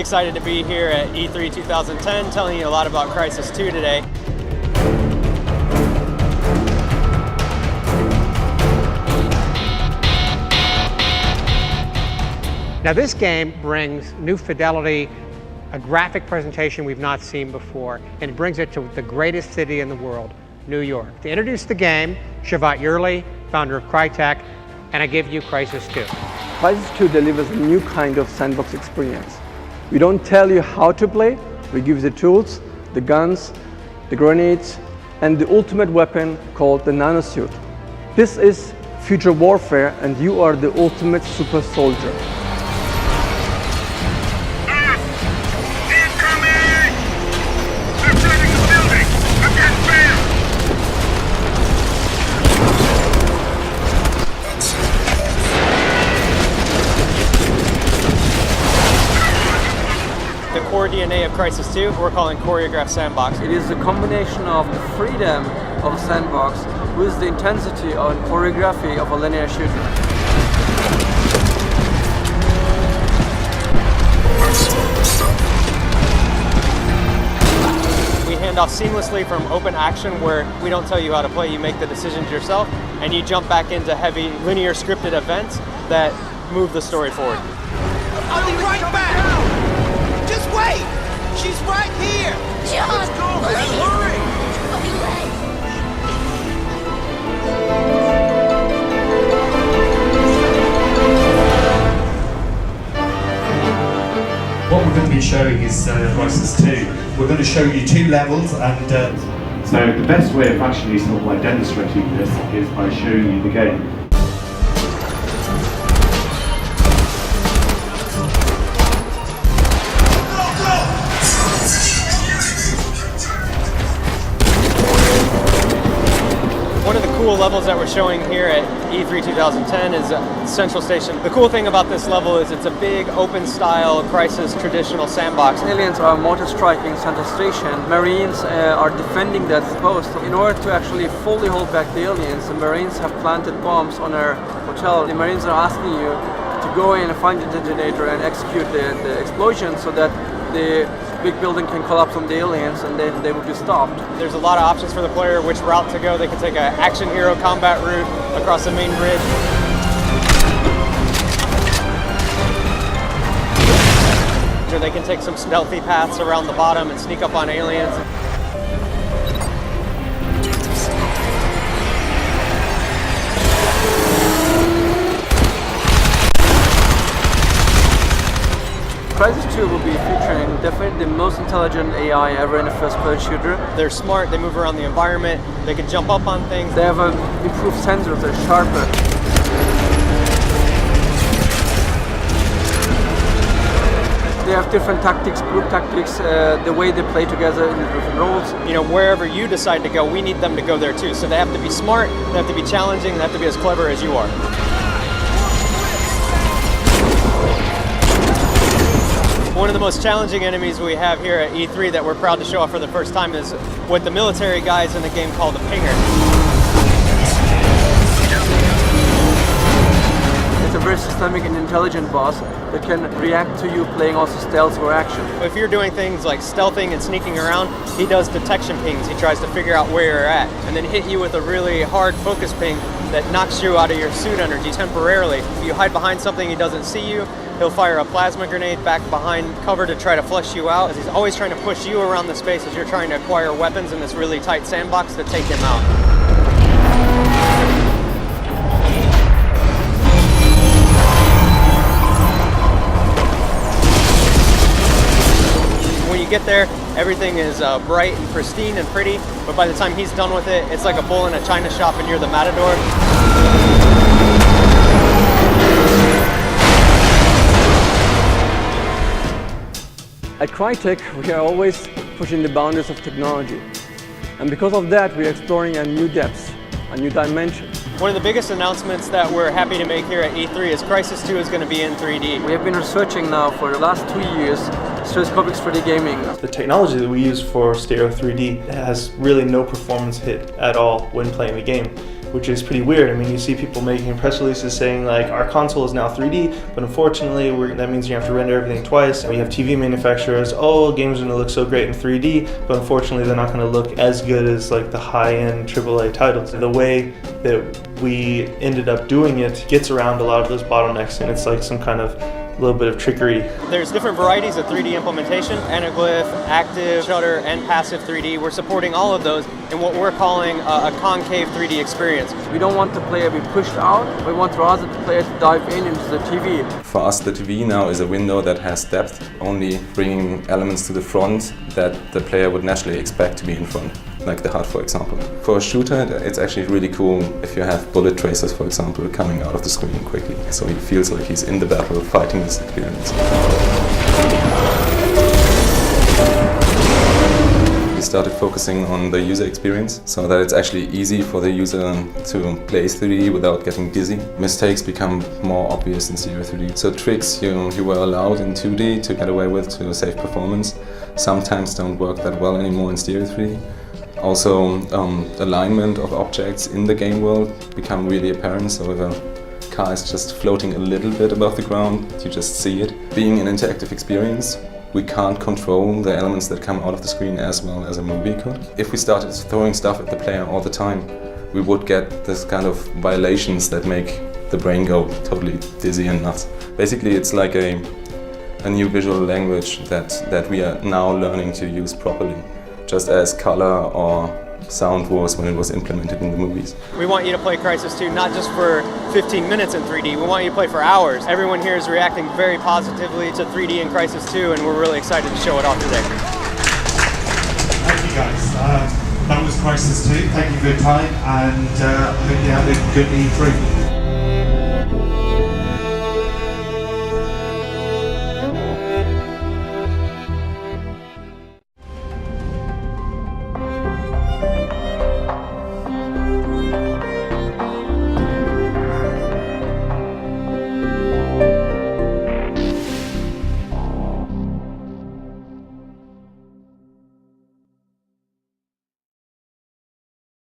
excited to be here at E3 2010, telling you a lot about Crysis 2 today. Now this game brings new fidelity, a graphic presentation we've not seen before, and it brings it to the greatest city in the world, New York. To introduce the game, Shavat Yerli, founder of Crytek, and I give you Crysis 2. Crysis 2 delivers a new kind of sandbox experience. We don't tell you how to play, we give you the tools, the guns, the grenades, and the ultimate weapon called the nanosuit. This is future warfare, and you are the ultimate super soldier. The core DNA of Crysis 2, we're calling Choreographed Sandbox. It is a combination of the freedom of a sandbox with the intensity and choreography of a linear shooter. We hand off seamlessly from open action, where we don't tell you how to play, you make the decisions yourself, and you jump back into heavy linear scripted events that move the story forward. I'll be right back! Just wait! She's right here! John! Let's go, man! Hurry! What we're going to be showing is Crysis 2. We're going to show you 2 levels, and so the best way of actually sort of like demonstrating this is by showing you the game. One of the cool levels that we're showing here at E3 2010 is Central Station. The cool thing about this level is it's a big open-style Crysis traditional sandbox. Aliens are mortar striking Central Station. Marines are defending that post. In order to actually fully hold back the aliens, the Marines have planted bombs on our hotel. The Marines are asking you to go in and find the detonator and execute the explosion so that the big building can collapse on the aliens and then they will be stopped. There's a lot of options for the player, which route to go. They can take an action hero combat route across the main bridge. Or they can take some stealthy paths around the bottom and sneak up on aliens. Crysis 2 will be featuring definitely the most intelligent AI ever in a first-person shooter. They're smart, they move around the environment, they can jump up on things. They have improved sensors, they're sharper. They have different tactics, group tactics, the way they play together in the different roles. You know, wherever you decide to go, we need them to go there too. So they have to be smart, they have to be challenging, they have to be as clever as you are. One of the most challenging enemies we have here at E3 that we're proud to show off for the first time is what the military guys in the game call the pinger. It's a very systemic and intelligent boss that can react to you playing also stealth or action. If you're doing things like stealthing and sneaking around, he does detection pings. He tries to figure out where you're at and then hit you with a really hard focus ping that knocks you out of your suit energy temporarily. If you hide behind something, he doesn't see you. He'll fire a plasma grenade back behind cover to try to flush you out. He's always trying to push you around the space as you're trying to acquire weapons in this really tight sandbox to take him out. When you get there, everything is bright and pristine and pretty, but by the time he's done with it, it's like a bull in a china shop and you're the matador. At Crytek, we are always pushing the boundaries of technology. And because of that, we are exploring a new depths, a new dimension. One of the biggest announcements that we're happy to make here at E3 is Crysis 2 is going to be in 3D. We have been researching now for the last 2 years stereoscopic 3D gaming. The technology that we use for stereo 3D has really no performance hit at all when playing the game. which is pretty weird. I mean, you see people making press releases saying like our console is now 3D, but unfortunately that means you have to render everything twice. We have TV manufacturers, oh, games are going to look so great in 3D, but unfortunately they're not going to look as good as like the high-end AAA titles. The way that we ended up doing it gets around a lot of those bottlenecks, and it's like some kind of little bit of trickery. There's different varieties of 3D implementation: anaglyph, active, shutter, and passive 3D. We're supporting all of those in what we're calling a concave 3D experience. We don't want the player to be pushed out, we want rather the player to dive into the TV. For us, the TV now is a window that has depth, only bringing elements to the front that the player would naturally expect to be in front, like the HUD, for example. For a shooter, it's actually really cool if you have bullet tracers, for example, coming out of the screen quickly, so he feels like he's in the battle fighting this experience. We started focusing on the user experience so that it's actually easy for the user to play 3D without getting dizzy. Mistakes become more obvious in stereo 3D. So tricks you were allowed in 2D to get away with to save performance sometimes don't work that well anymore in stereo 3D. Also, alignment of objects in the game world become really apparent. So if a car is just floating a little bit above the ground, you just see it. Being an interactive experience, we can't control the elements that come out of the screen as well as a movie could. If we started throwing stuff at the player all the time, we would get this kind of violations that make the brain go totally dizzy and nuts. Basically, it's like a new visual language that we are now learning to use properly, just as color or sound was when it was implemented in the movies. We want you to play Crysis 2 not just for 15 minutes in 3D, we want you to play for hours. Everyone here is reacting very positively to 3D in Crysis 2, and we're really excited to show it off today. Thank you guys. That was Crysis 2. Thank you for your time, and I hope you had a good E3.